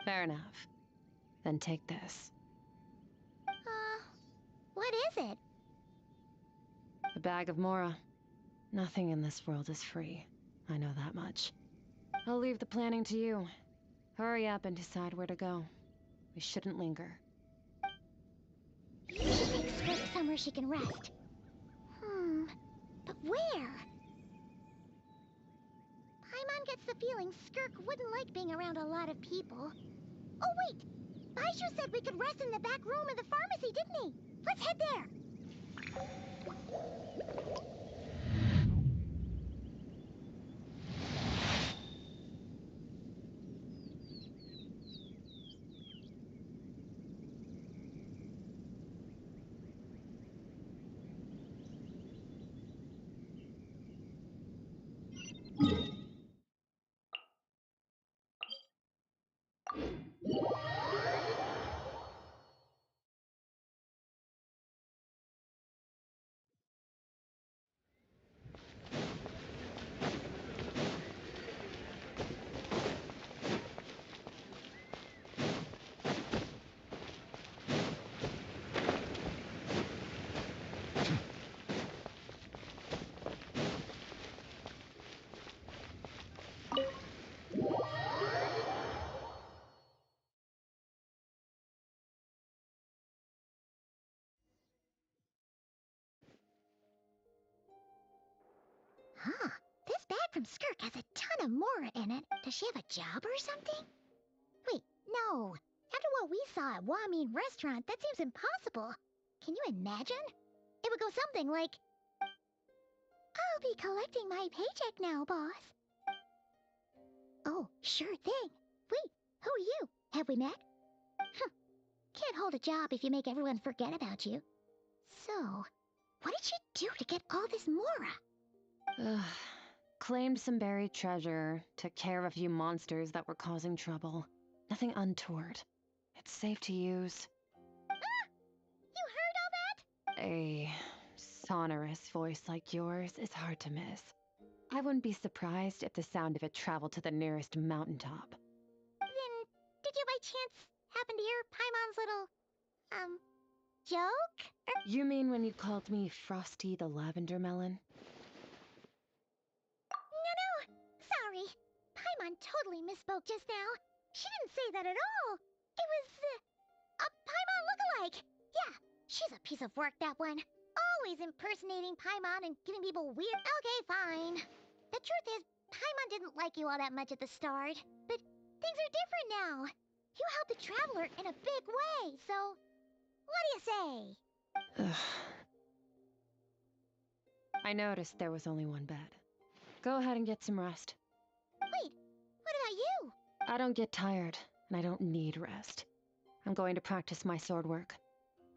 Fair enough. Then take this. What is it? A bag of Mora. Nothing in this world is free. I know that much. I'll leave the planning to you. Hurry up and decide where to go. We shouldn't linger. We should take Skirt somewhere she can rest. But where? Paimon gets the feeling Skirk wouldn't like being around a lot of people. Oh wait! Baishu said we could rest in the back room of the pharmacy, didn't he? Let's head there! Huh. This bag from Skirk has a ton of Mora in it. Does she have a job or something? Wait, no. After what we saw at Wamin Restaurant, that seems impossible. Can you imagine? It would go something like, I'll be collecting my paycheck now, boss. Oh, sure thing. Wait, who are you? Have we met? Can't hold a job if you make everyone forget about you. So, what did she do to get all this Mora? Ugh. Claimed some buried treasure, took care of a few monsters that were causing trouble. Nothing untoward. It's safe to use. Ah! You heard all that? A sonorous voice like yours is hard to miss. I wouldn't be surprised if the sound of it traveled to the nearest mountaintop. Then, did you by chance happen to hear Paimon's little, joke? You mean when you called me Frosty the Lavender Melon? No, sorry. Paimon totally misspoke just now. She didn't say that at all. It was, a Paimon lookalike. Yeah, she's a piece of work, that one. Always impersonating Paimon and giving people weird... Okay, fine. The truth is, Paimon didn't like you all that much at the start. But things are different now. You helped the Traveler in a big way, so... What do you say? Ugh. I noticed there was only one bed. Go ahead and get some rest. Wait, what about you? I don't get tired, and I don't need rest. I'm going to practice my sword work.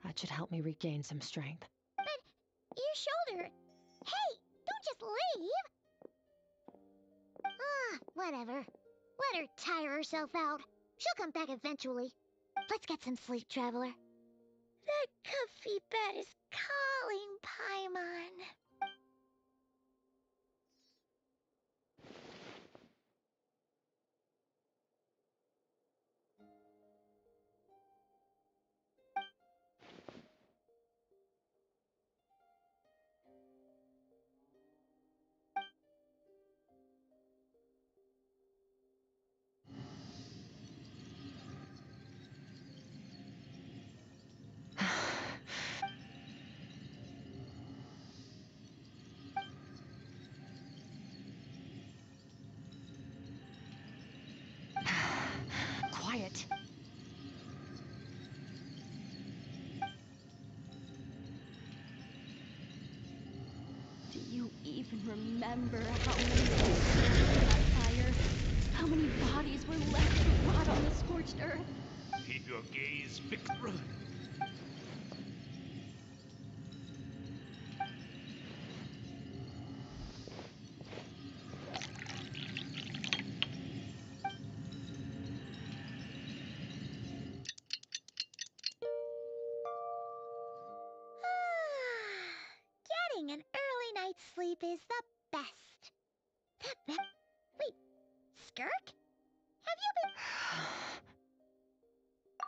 That should help me regain some strength. But your shoulder... Hey, don't just leave! Whatever. Let her tire herself out. She'll come back eventually. Let's get some sleep, Traveler. That comfy bed is calling, Paimon. Quiet. Do you even remember how many souls burned in that fire? How many bodies were left to rot on the scorched earth? Keep your gaze fixed. Run. Getting an early night's sleep is the best. Wait, Skirk?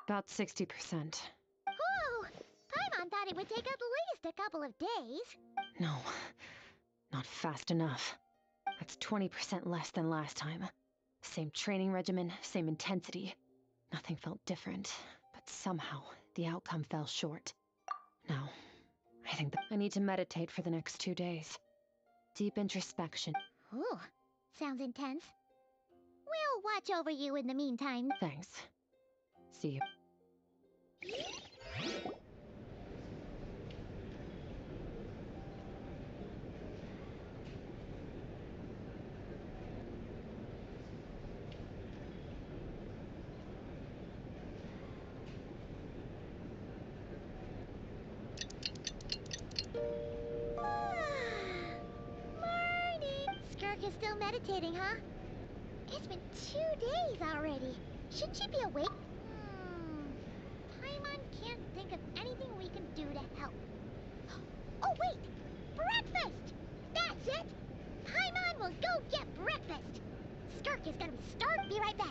About 60%. Whew! Paimon thought it would take at least a couple of days. No, not fast enough. That's 20% less than last time. Same training regimen, same intensity. Nothing felt different, but somehow the outcome fell short. Now, I think that I need to meditate for the next 2 days. Deep introspection. Ooh, sounds intense. We'll watch over you in the meantime. Thanks. See you. Morning! Skirk is still meditating, huh? It's been 2 days already. Shouldn't she be awake? Paimon can't think of anything we can do to help. Oh, wait! Breakfast! That's it! Paimon will go get breakfast! Skirk is gonna be starved. Be right back.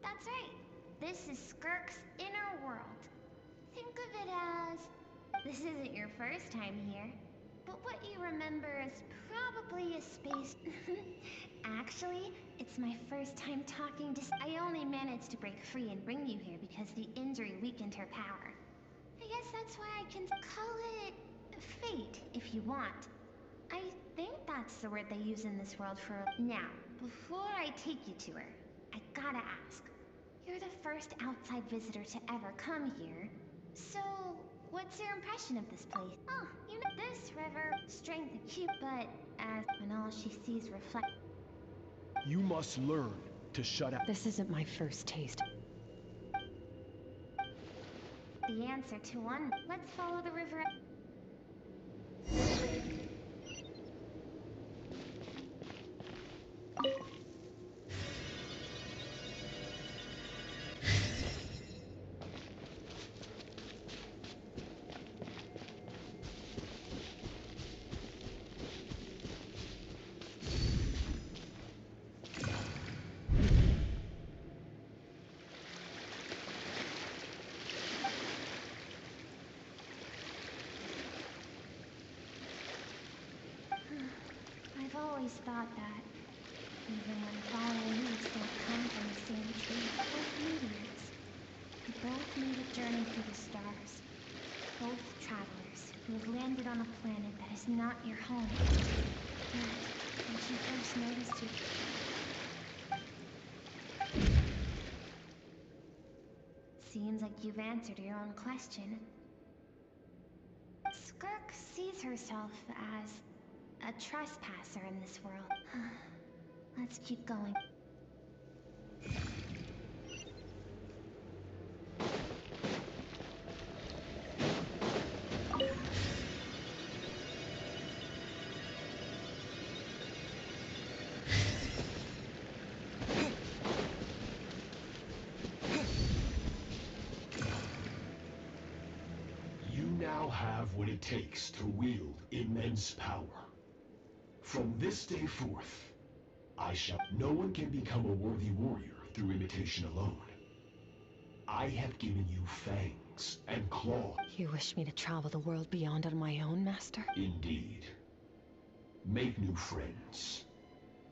That's right. This is Skirk's inner world. Think of it as... This isn't your first time here, but what you remember is probably a space... Actually, it's my first time talking to... I only managed to break free and bring you here because the injury weakened her power. I guess that's why I can call it... fate, if you want. I think that's the word they use in this world for... Now, before I take you to her, I gotta ask. You're the first outside visitor to ever come here. So, what's your impression of this place? Oh, you know, this river, strength and cute, but as when all she sees reflect... You must learn to shut out. This isn't my first taste. The answer to one. Let's follow the river. I've always thought that, even when falling leaves don't come from the same tree, like meteors, we both need a journey through the stars. Both travelers who have landed on a planet that is not your home. Yet, when she first noticed you... Seems like you've answered your own question. Skirk sees herself as a trespasser in this world. Let's keep going. Now have what it takes to wield immense power. From this day forth, no one can become a worthy warrior through imitation alone. I have given you fangs and claws. You wish me to travel the world beyond on my own, Master? Indeed. Make new friends.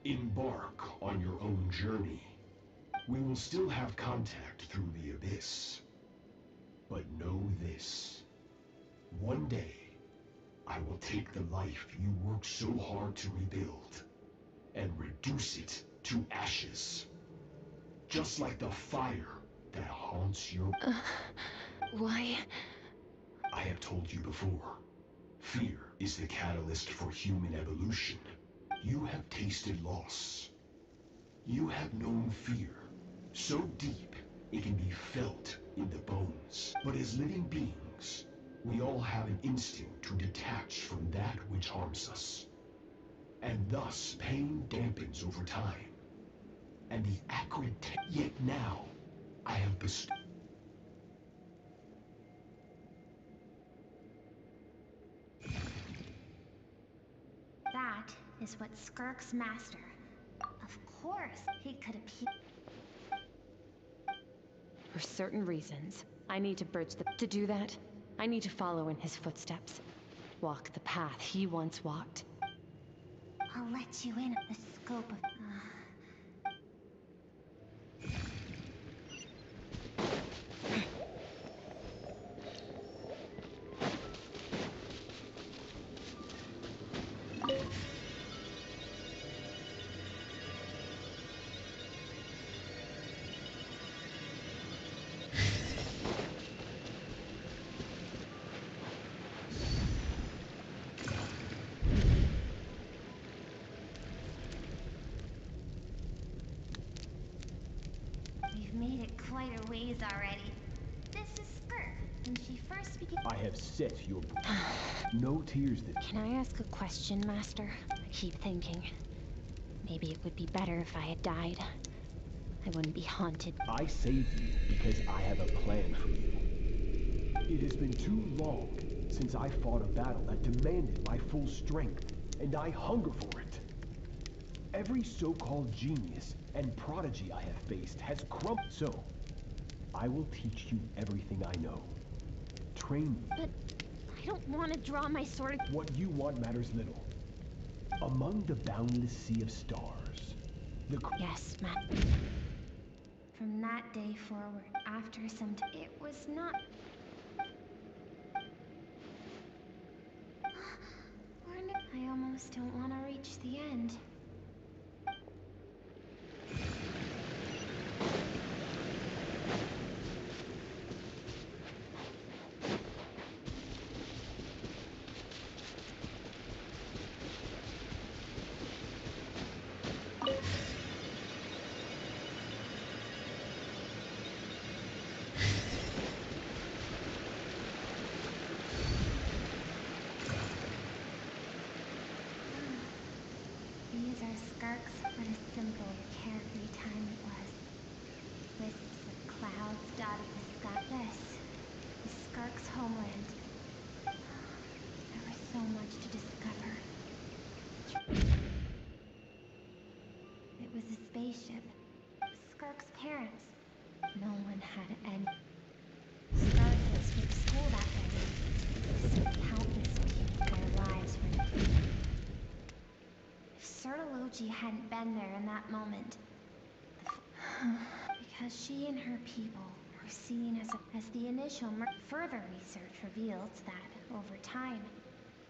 Embark on your own journey. We will still have contact through the abyss. But know this. One day, I will take the life you worked so hard to rebuild and reduce it to ashes. Just like the fire that haunts your... Why? I have told you before. Fear is the catalyst for human evolution. You have tasted loss. You have known fear so deep it can be felt in the bones. But as living beings, we all have an instinct to detach from that which harms us. And thus, pain dampens over time. And the acrid yet now, I have bestowed... That is what Skirk's master. Of course, he could appear. For certain reasons, I need to bridge the... To do that, I need to follow in his footsteps. Walk the path he once walked. I'll let you in the scope of... We've made it quite a ways already. This is Skirk, when she first began... I have set your... No tears that... Can I ask a question, Master? I keep thinking. Maybe it would be better if I had died. I wouldn't be haunted. I saved you because I have a plan for you. It has been too long since I fought a battle that demanded my full strength, and I hunger for it. Every so-called genius and prodigy I have faced has crumbled. So, I will teach you everything I know. Train you. But I don't want to draw my sword. What you want matters little. Among the boundless sea of stars, the... Yes, From that day forward, after some time, it was not... I almost don't want to reach the end. These are Skirks. What a simple, carefree time it was. Wisps of clouds dotted the sky. This is Skirk's homeland. There was so much to discover. It was a spaceship. Skirk's parents. No one had any. Skirk had skipped school that day. So countless people, their lives were... If Sertology hadn't been there in that moment, because she and her people were seen as the initial further research reveals that, over time,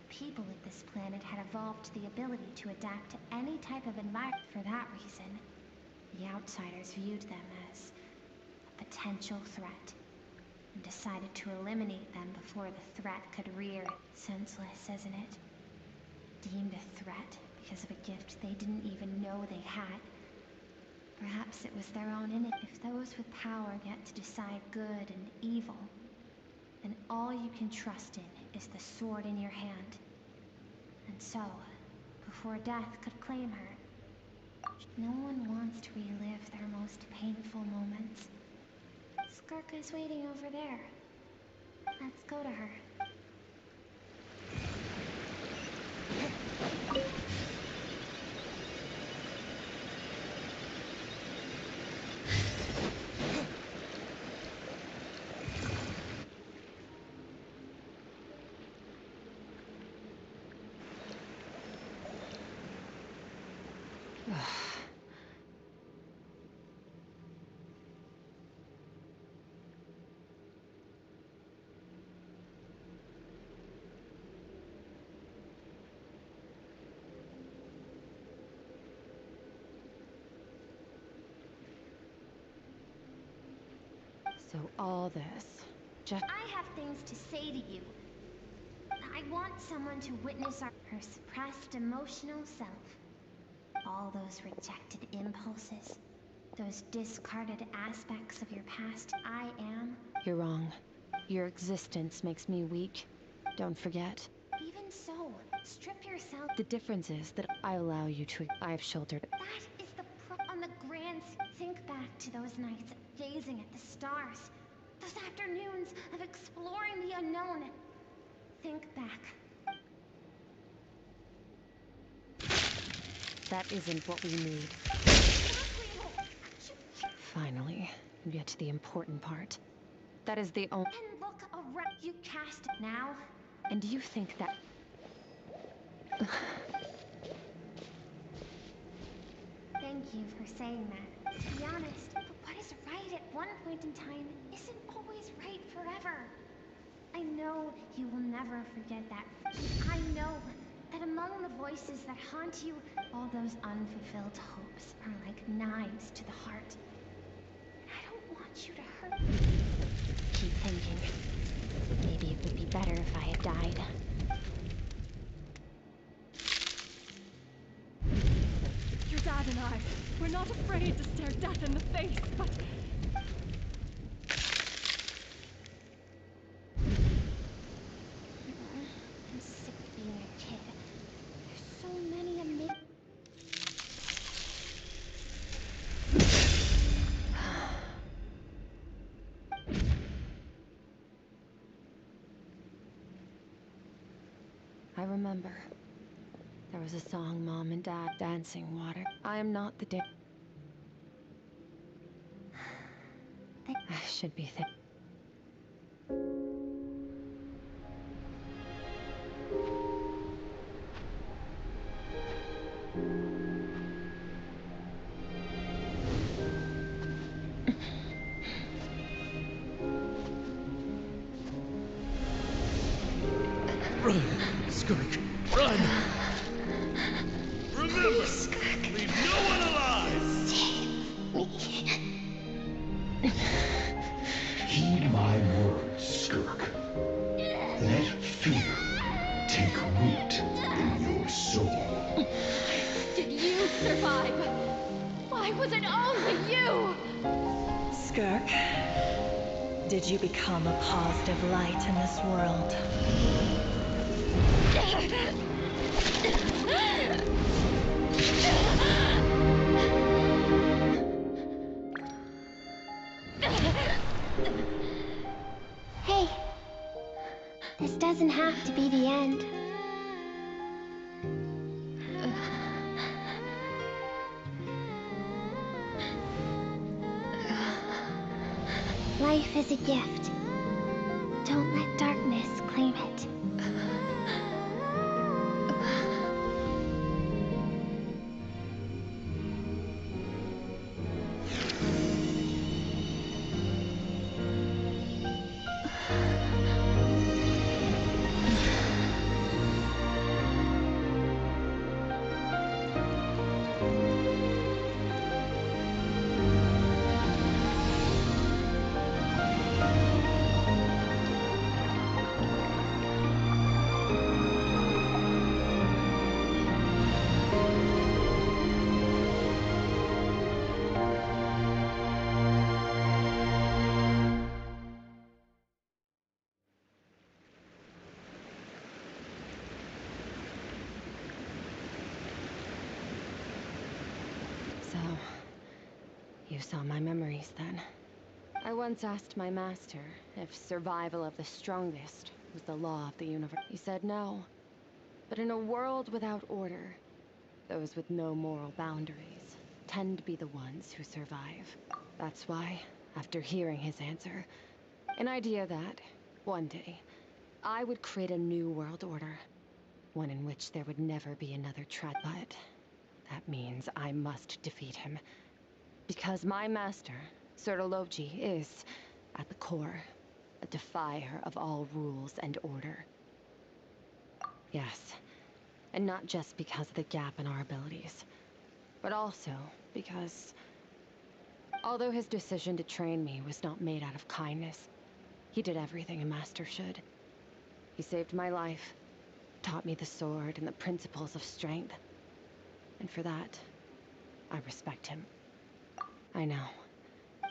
people of this planet had evolved the ability to adapt to any type of environment. For that reason, the outsiders viewed them as a potential threat and decided to eliminate them before the threat could rear. Senseless, isn't it? Deemed a threat because of a gift they didn't even know they had. Perhaps it was their own If those with power get to decide good and evil, then all you can trust in is the sword in your hand. And so, before death could claim her, no one wants to relive their most painful moments. Skirka's waiting over there. Let's go to her. So all this, just... I have things to say to you. I want someone to witness her suppressed emotional self. All those rejected impulses, those discarded aspects of your past. I am. You're wrong. Your existence makes me weak. Don't forget. Even so, strip yourself. The difference is that I allow you to... I've shouldered... That is the on the grand... Think back to those nights gazing at the stars. Those afternoons of exploring the unknown. Think back. That isn't what we need. Finally, we get to the important part. That is the only... And look around. You cast it now. And do you think that... Thank you for saying that. To be honest, but what is right at one point in time isn't always right forever. I know you will never forget that. I know that among the voices that haunt you, all those unfulfilled hopes are like knives to the heart. And I don't want you to hurt. Keep thinking. Maybe it would be better if I had died. Your dad and I, we're not afraid to stare death in the face, but... I'm sick of being a kid. There's so many amazing... I remember. There was a song Mom and Dad dancing water. I am not the dick. I should be Run, Skirk, run! Remember, leave no one alive! Heed my words, Skirk. Let fear take root in your soul. Did you survive? Why was it only you? Skirk, did you become a positive light in this world? Hey, this doesn't have to be the end. Life is a gift. Don't let darkness claim it. you saw my memories then. I once asked my master if survival of the strongest was the law of the universe. He said no. But in a world without order, those with no moral boundaries tend to be the ones who survive. That's why, after hearing his answer, an idea that, one day, I would create a new world order. One in which there would never be another but that means I must defeat him. Because my master, Sertologi, is, at the core, a defier of all rules and order. Yes, and not just because of the gap in our abilities, but also because, although his decision to train me was not made out of kindness, he did everything a master should. He saved my life, taught me the sword and the principles of strength. And for that, I respect him. I know,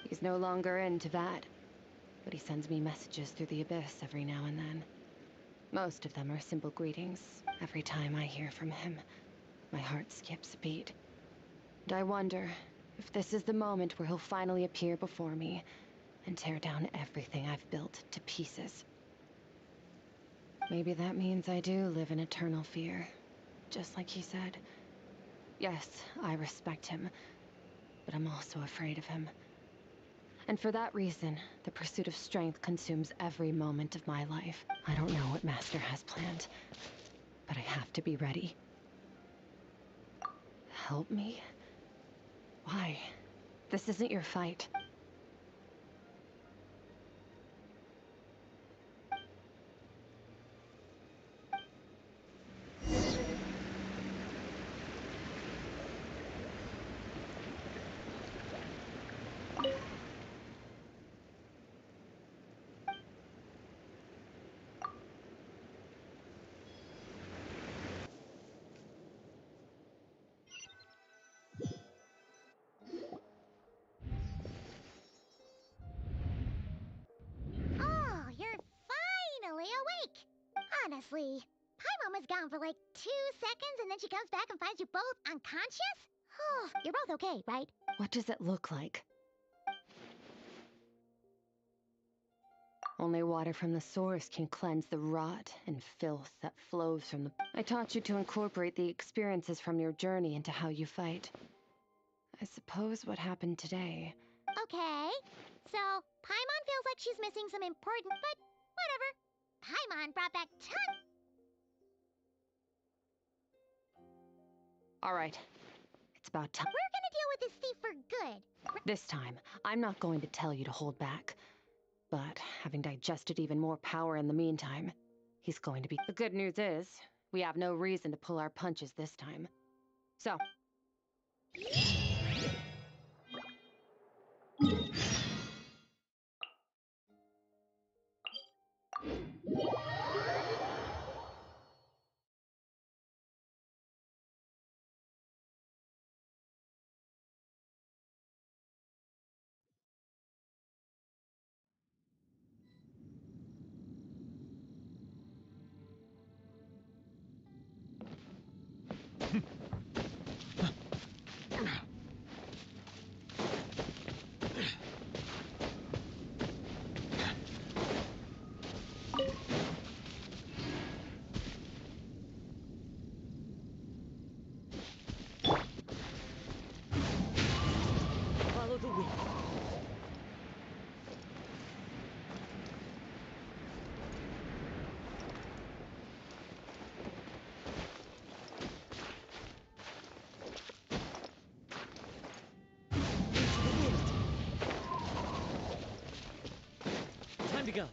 he's no longer into that, but he sends me messages through the abyss every now and then. Most of them are simple greetings. Every time I hear from him, my heart skips a beat. And I wonder if this is the moment where he'll finally appear before me and tear down everything I've built to pieces. Maybe that means I do live in eternal fear, just like he said. Yes, I respect him, but I'm also afraid of him. And for that reason, the pursuit of strength consumes every moment of my life. I don't know what Master has planned, but I have to be ready. Help me? Why? This isn't your fight. Oh, you're finally awake! Honestly, Paimon was gone for like 2 seconds and then she comes back and finds you both unconscious? Oh, you're both okay, right? What does it look like? Only water from the source can cleanse the rot and filth that flows from the... I taught you to incorporate the experiences from your journey into how you fight. I suppose what happened today... Okay, so Paimon feels like she's missing some important, but whatever. Paimon brought back tons. Alright, it's about time. We're gonna deal with this thief for good. This time, I'm not going to tell you to hold back. But, having digested even more power in the meantime, he's going to be... The good news is, we have no reason to pull our punches this time. So... Follow the wind. Into the wind. Time to go.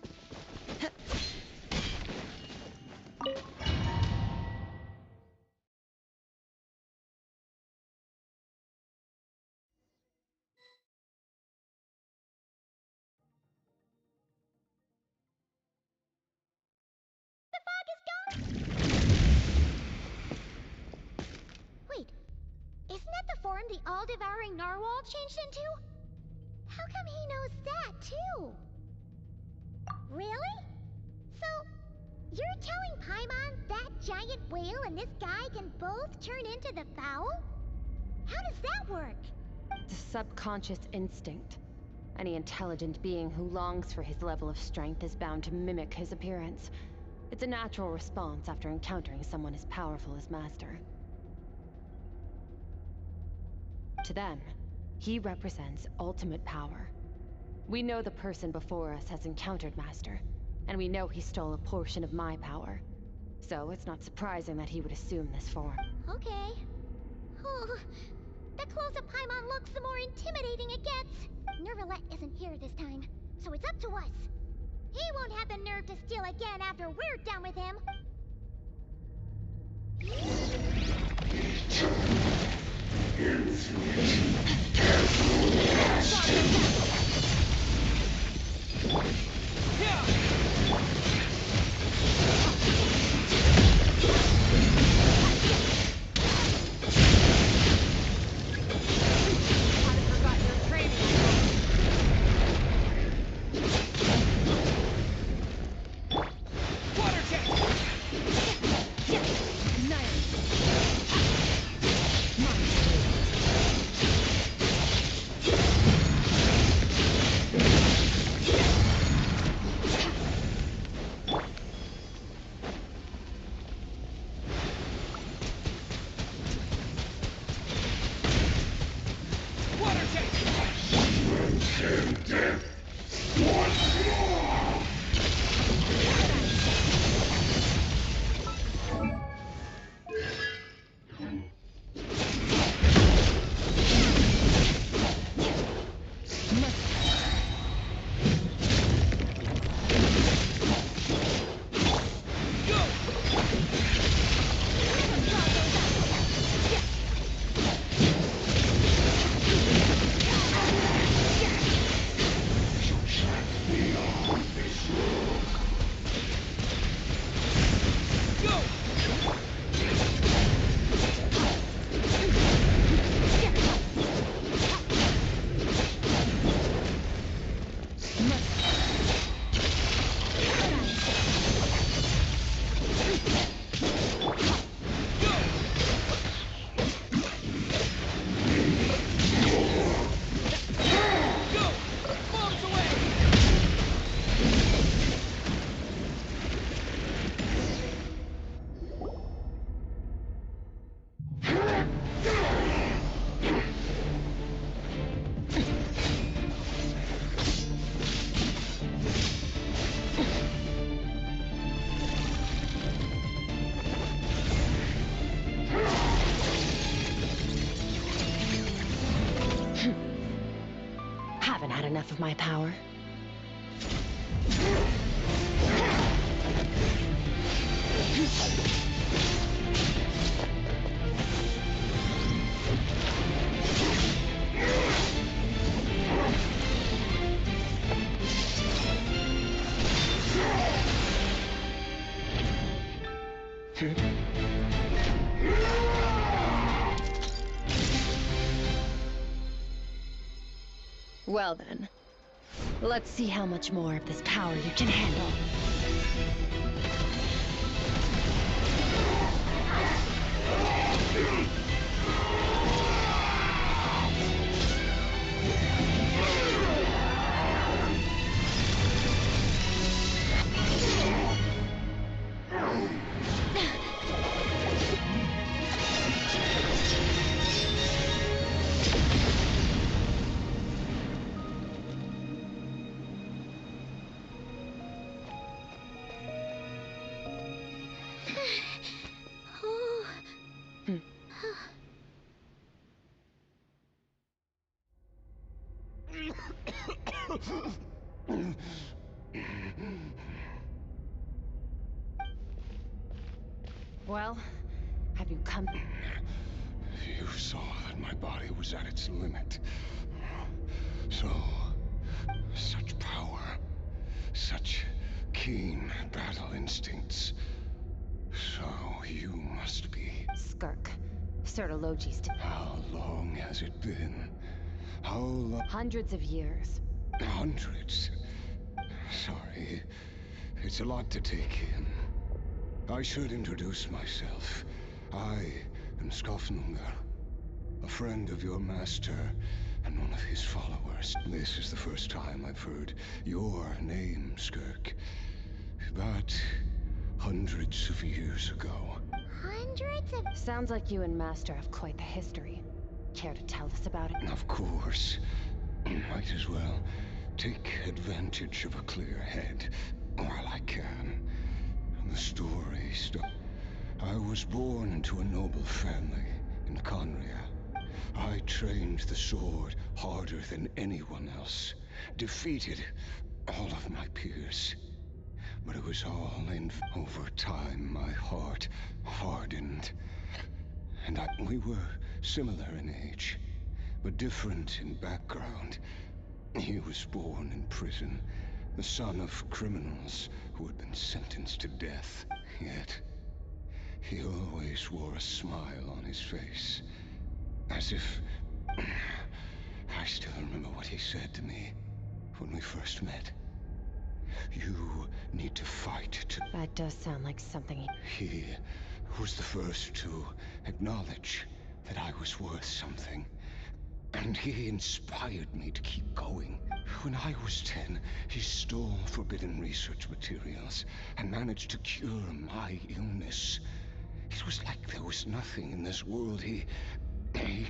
The fog is gone! Wait, isn't that the form the all-devouring narwhal changed into? How come he knows that, too? Really? So, you're telling Paimon that giant whale and this guy can both turn into the fowl? How does that work? It's a subconscious instinct. Any intelligent being who longs for his level of strength is bound to mimic his appearance. It's a natural response after encountering someone as powerful as Master. To them, he represents ultimate power. We know the person before us has encountered Master, and we know he stole a portion of my power. So it's not surprising that he would assume this form. Okay. Oh, the closer Paimon looks, the more intimidating it gets. Nervalette isn't here this time, so it's up to us. He won't have the nerve to steal again after we're done with him. Haven't had enough of my power. Well then, let's see how much more of this power you can handle. Well, have you come? You saw that my body was at its limit. So, such power, such keen battle instincts. So you must be. Skirk. Certologies to How long has it been? How long? hundreds of years. Hundreds. Sorry. It's a lot to take in. I should introduce myself. I am Skofnunga, a friend of your master and one of his followers. This is the first time I've heard your name, Skirk. But hundreds of years ago. Hundreds of... Sounds like you and Master have quite the history. Care to tell us about it? Of course. Might as well take advantage of a clear head while I can. The story I was born into a noble family in Conria. I trained the sword harder than anyone else. Defeated all of my peers. But it was all in... Over time, my heart hardened. And we were similar in age, but different in background. He was born in prison, the son of criminals who had been sentenced to death. Yet, he always wore a smile on his face, as if... I still remember what he said to me when we first met. You need to fight to... That does sound like something He was the first to acknowledge that I was worth something. And he inspired me to keep going. When I was 10, he stole forbidden research materials and managed to cure my illness. It was like there was nothing in this world he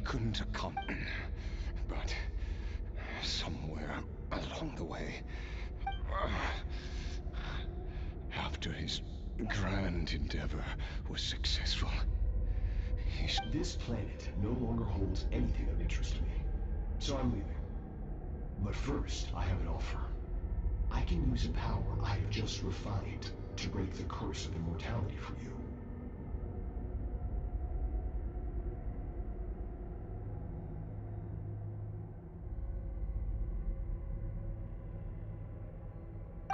couldn't accomplish. But somewhere along the way, after his grand endeavor was successful, This planet no longer holds anything of interest to me, so I'm leaving. But first, I have an offer. I can use a power I have just refined to break the curse of immortality for you.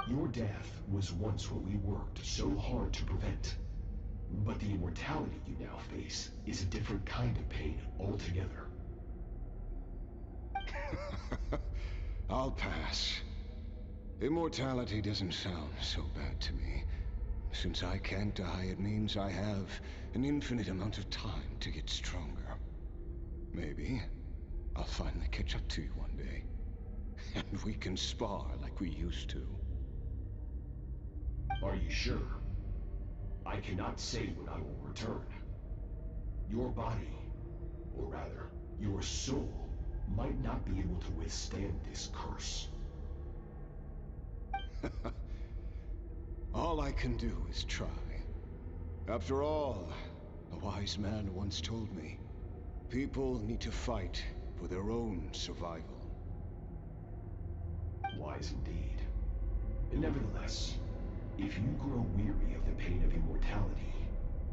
Your death was once what we worked so hard to prevent. But the immortality you now face is a different kind of pain altogether. I'll pass. Immortality doesn't sound so bad to me. Since I can't die, it means I have an infinite amount of time to get stronger. Maybe I'll finally catch up to you one day. And we can spar like we used to. Are you sure? I cannot say when I will return. Your body, or rather, your soul, might not be able to withstand this curse. All I can do is try. After all, a wise man once told me, people need to fight for their own survival. Wise indeed. Nevertheless, if you grow weary of the pain of immortality,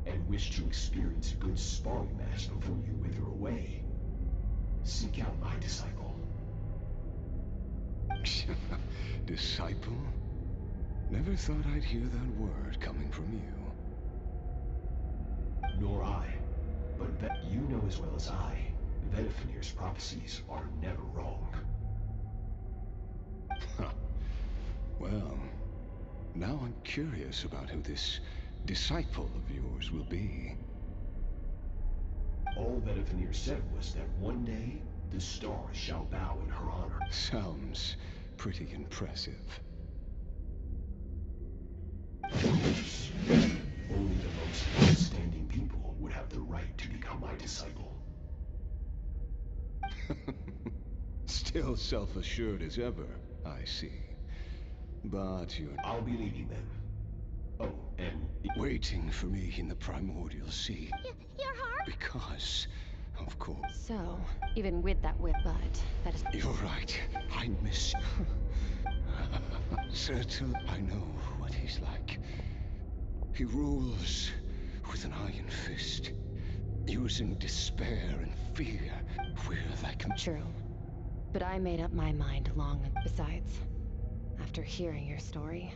and wish to experience a good sparring match before you wither away, seek out my disciple. Disciple? Never thought I'd hear that word coming from you. Nor I. But you know as well as I, Vedifenir's prophecies are never wrong. Well, now I'm curious about who this disciple of yours will be. All Vedifenir said was that one day, the stars shall bow in her honor. Sounds pretty impressive. Only the most outstanding people would have the right to become my disciple. Still self-assured as ever, I see. But you're... I'll be leaving then. Oh, and... waiting for me in the primordial sea. Your heart? Because, of course... So, even with that whip butt, that is... You're right. I miss you. Certain I know what he's like. He rules with an iron fist, using despair and fear. We're like... True. But I made up my mind long... Besides, after hearing your story,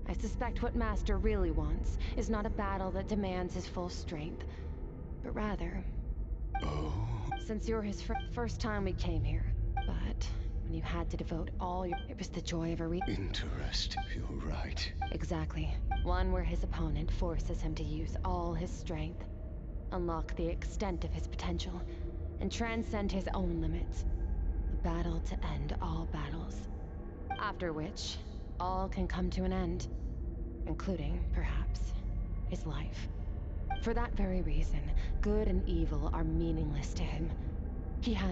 I suspect what Master really wants is not a battle that demands his full strength, but rather... Oh? Since you're his first time we came here, but when you had to devote all your... It was the joy of a Interest, you're right. Exactly. One where his opponent forces him to use all his strength, unlock the extent of his potential, and transcend his own limits. A battle to end all battles. After which, all can come to an end, including, perhaps, his life. For that very reason, good and evil are meaningless to him. He has